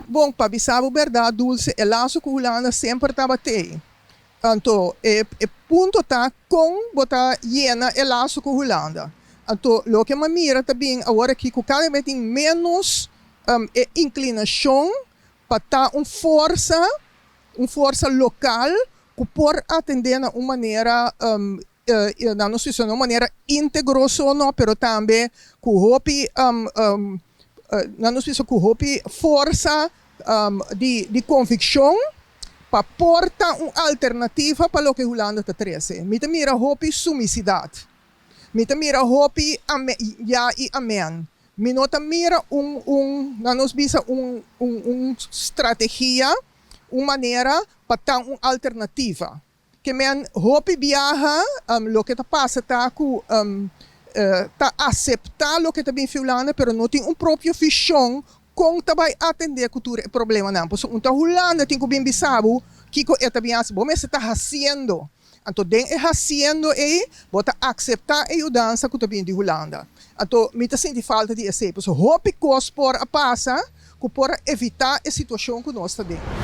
Bom, para avisar a verdade, Dulce, o laço que Holanda sempre estava tendo. Então, o ponto está com botar llena o laço com Holanda. Então, o que me mira também agora que cada vez tem menos inclinação para estar uma força local que pode atender de uma maneira não sei se de uma maneira integrosa ou não, mas também com não sei se com força de convicção para portar uma alternativa para o que a Holanda está trazendo. Me mira hopi sumicidade. Me mira hopi ja e amém. Me nota mira não bisa estratégia, uma maneira para dar uma alternativa. Que men hopi viaja, lo que está passa tá com tá aceitar o que está bem Holanda, pero não tem própria visão como vai atender a cultura e problema não. Porque então Holanda tem que bem bisabo que está bem assim, bom, você está fazendo. Então den é fazendo e bota aceitar a mudança que está bem de Holanda. Então me tá sentindo falta de esse, porque hopi cos por a passa, que por evitar a situação que nós está dentro.